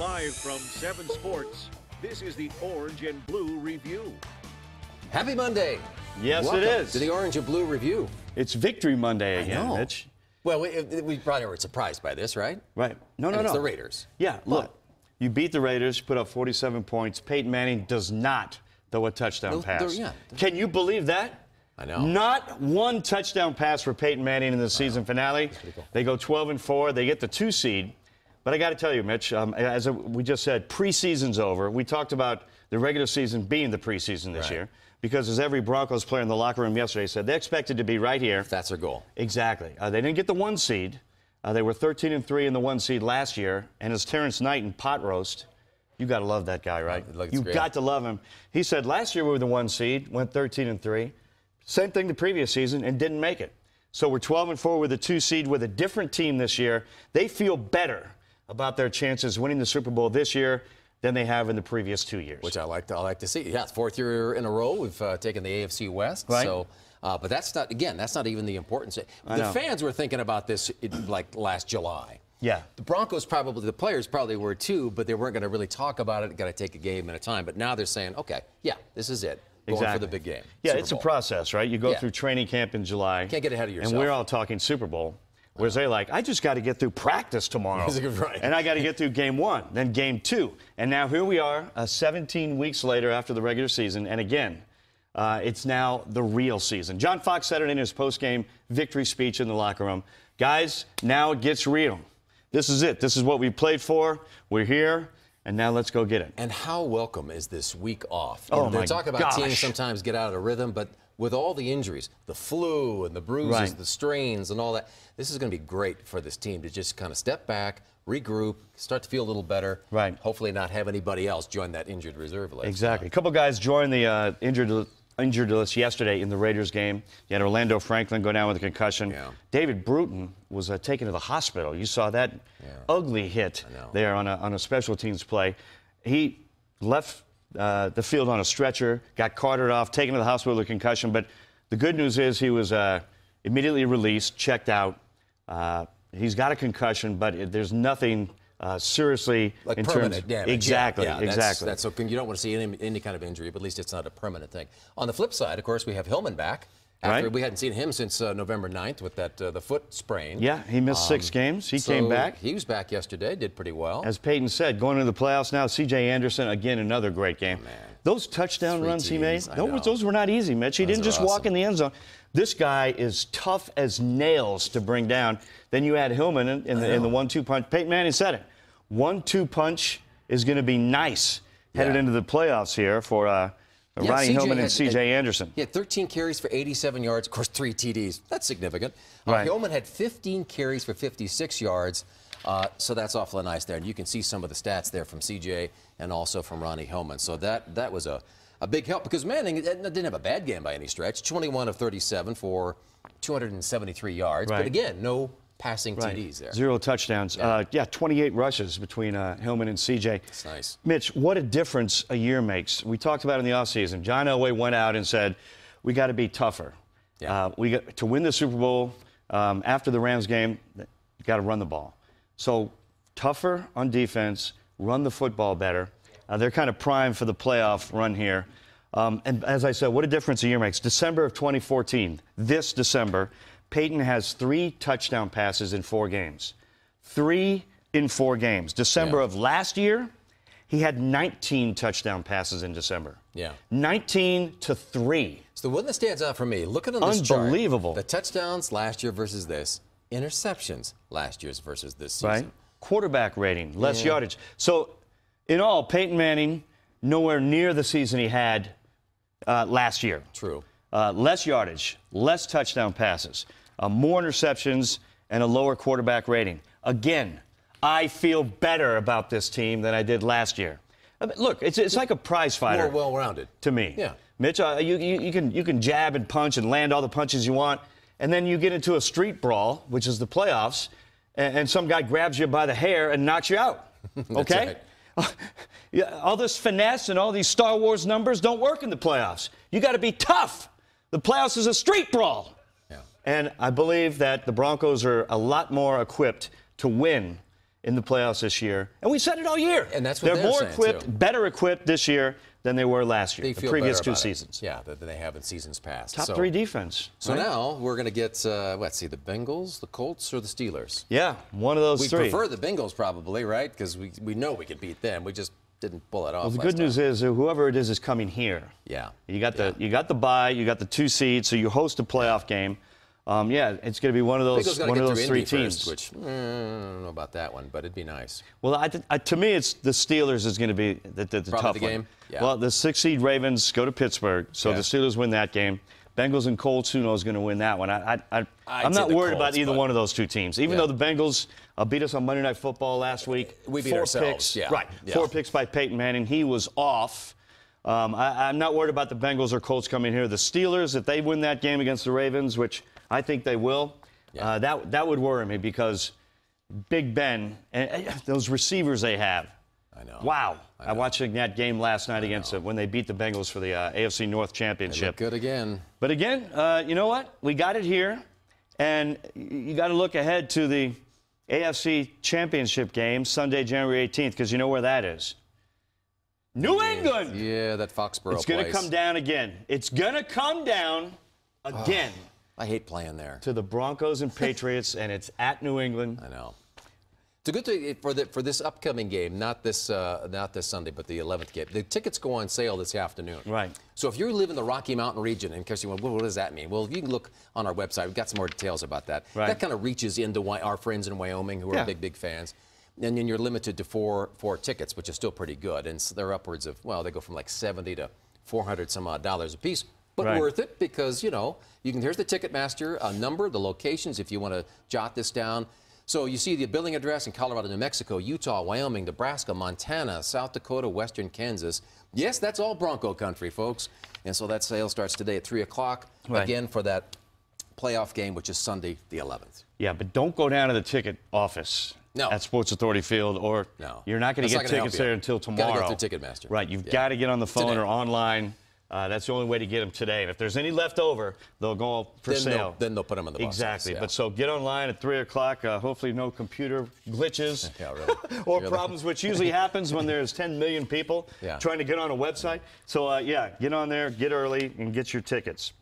Live from 7 Sports, this is the Orange and Blue Review. Happy Monday. Yes, Welcome it is. to the Orange and Blue Review. It's Victory Monday again, Mitch. Well, we probably were surprised by this, right? Right. No. It's the Raiders. Yeah, look, you beat the Raiders, put up 47 points. Peyton Manning does not throw a touchdown pass. Can you believe that? I know. Not one touchdown pass for Peyton Manning in the season finale. Cool. They go 12-4. They get the 2 seed. But I got to tell you, Mitch, as we just said, preseason's over. We talked about the regular season being the preseason this year because, as every Broncos player in the locker room yesterday said, they expected to be right here. That's their goal. Exactly. They didn't get the 1 seed. They were 13-3 in the 1 seed last year. And as Terrence Knight in Pot Roast, you got to love that guy, right? You got to love him. He said last year we were the 1 seed, went 13-3. Same thing the previous season and didn't make it. So we're 12-4 with a 2 seed with a different team this year. They feel better about their chances winning the Super Bowl this year than they have in the previous 2 years. Which I like to see. Yeah, it's 4th year in a row we've taken the AFC West. Right. So, but that's not even the importance. The fans were thinking about this like last July. Yeah. The Broncos the players probably were too, but they weren't going to really talk about it. Got to take a game at a time. But now they're saying, okay, yeah, this is it. Going for the big game. Yeah, Super it's Bowl. A process, right? You go through training camp in July. Can't get ahead of yourself. And we're all talking Super Bowl. Whereas they're like, I just got to get through practice tomorrow. Right. And I got to get through game 1, then game 2. And now here we are, 17 weeks later after the regular season. And again, it's now the real season. John Fox said it in his post-game victory speech in the locker room. Guys, now it gets real. This is it. This is what we played for. We're here. And now let's go get it. And how welcome is this week off? They talk about teams sometimes get out of rhythm, but with all the injuries, the flu and the bruises, the strains and all that, this is going to be great for this team to just kind of step back, regroup, start to feel a little better. Right. Hopefully not have anybody else join that injured reserve list. Exactly. A couple guys joined the injured list yesterday in the Raiders game. You had Orlando Franklin go down with a concussion. Yeah. David Bruton was taken to the hospital. You saw that ugly hit there on a special teams play. He left the field on a stretcher, got carted off, taken to the hospital with a concussion. But the good news is he was immediately released, checked out. He's got a concussion, but there's nothing seriously like in permanent terms of damage. Exactly. That's so you don't want to see any kind of injury, but at least it's not a permanent thing. On the flip side, of course, we have Hillman back. We hadn't seen him since November 9th with that the foot sprain. Yeah, he missed 6 games. He came back. He was back yesterday, did pretty well. As Peyton said, going into the playoffs now, C.J. Anderson, again, another great game. Oh, man. Those touchdown runs he made, those were not easy, Mitch. He didn't just walk in the end zone. This guy is tough as nails to bring down. Then you add Hillman in the 1-2 punch. Peyton Manning said it. 1-2 punch is going to be nice headed into the playoffs here for Ronnie Hillman and C.J. Anderson. He had 13 carries for 87 yards, of course, 3 TDs. That's significant. Hillman had 15 carries for 56 yards, so that's awfully nice there. And you can see some of the stats there from C.J. and also from Ronnie Hillman. So that was a big help because Manning didn't have a bad game by any stretch. 21 of 37 for 273 yards. But again, no passing TDs there. 0 touchdowns. 28 rushes between Hillman and C.J. That's nice. Mitch, what a difference a year makes. We talked about it in the offseason. John Elway went out and said, we got to be tougher. We got to win the Super Bowl after the Rams game, you got to run the ball. So tougher on defense, run the football better. They're kind of primed for the playoff run here. And as I said, what a difference a year makes. December of 2014, this December, Peyton has 3 touchdown passes in 4 games. 3 in 4 games. December of last year, he had 19 touchdown passes in December. 19-3. So the one that stands out for me, looking at this chart, unbelievable. The touchdowns last year versus this, interceptions last year's versus this season. Right. Quarterback rating, less yardage. So in all, Peyton Manning nowhere near the season he had last year. True. Less yardage, less touchdown passes, more interceptions, and a lower quarterback rating. Again, I feel better about this team than I did last year. I mean, look, it's like a prize fighter. More well-rounded. To me. Yeah. Mitch, you can jab and punch and land all the punches you want, and then you get into a street brawl, which is the playoffs, and some guy grabs you by the hair and knocks you out. Okay? All this finesse and all these Star Wars numbers don't work in the playoffs. You got to be tough. The playoffs is a street brawl. Yeah. And I believe that the Broncos are a lot more equipped to win in the playoffs this year. And we said it all year. And that's what they're more saying, equipped, too. better equipped this year than they were last year, They the feel previous better two about it. seasons. Yeah, than they have in seasons past. Top 3 defense. So right? now we're going to get, let's see, the Bengals, the Colts, or the Steelers? Yeah, one of those We three. prefer the Bengals probably, right? Because we know we could beat them. We just didn't pull it off. Well, the good news is whoever it is coming here. Yeah. You got the bye, you got the 2 seeds, so you host a playoff game. Yeah, it's going to be one of those 3 teams. First, which I don't know about that one, but it'd be nice. Well, to me, it's the Steelers is going to be the tough the one. game? Yeah. Well, the 6-seed Ravens go to Pittsburgh, so Yeah. the Steelers win that game. Bengals and Colts, who knows, going to win that one. I'm I'd not say the worried about Colts, either but- one of those 2 teams. Even Yeah. though the Bengals beat us on Monday Night Football last week. We beat 4 ourselves, picks, yeah. Right, Yeah. 4 picks by Peyton Manning. He was off. I'm not worried about the Bengals or Colts coming here. The Steelers, if they win that game against the Ravens, which I think they will, Yeah. that would worry me because Big Ben and those receivers they have. I know. Wow. I watched that game last night against when they beat the Bengals for the AFC North They look Championship. good again. But again, you know what? We got it here, and you got to look ahead to the AFC Championship game Sunday, January 18th, because you know where that is. New England. Yeah, that Foxborough It's going to place. come down again. It's going to come down again I hate playing there. to the Broncos and Patriots, and it's at New England. I know. It's a good thing for this upcoming game, not this Sunday, but the 11th game. The tickets go on sale this afternoon. Right. So if you live in the Rocky Mountain region, in case you went, well, what does that mean? Well, you can look on our website. We've got some more details about that. Right. That kind of reaches into our friends in Wyoming who are Yeah. big fans. And then you're limited to four tickets, which is still pretty good. And so they're upwards of, well, they go from like $70 to $400 some odd a piece. But Right. worth it because, you know, here's the Ticketmaster number, the locations, if you want to jot this down. So you see the billing address in Colorado, New Mexico, Utah, Wyoming, Nebraska, Montana, South Dakota, Western Kansas. Yes, that's all Bronco country, folks. And so that sale starts today at 3 o'clock, Right. again, for that playoff game, which is Sunday the 11th. Yeah, but don't go down to the ticket office No. at Sports Authority Field, or No. you're not going to That's get not gonna help tickets you. there until Gotta tomorrow. go through Ticketmaster. Right, you've Yeah. got to get on the phone Today. or online. That's the only way to get them today. And if there's any left over, they'll go for sale. Then they'll put them on the bus. Exactly. Yeah. But so get online at 3 o'clock. Hopefully no computer glitches Yeah, really. or Really. problems, which usually happens when there's 10 million people Yeah. trying to get on a website. So, yeah, get on there, get early, and get your tickets.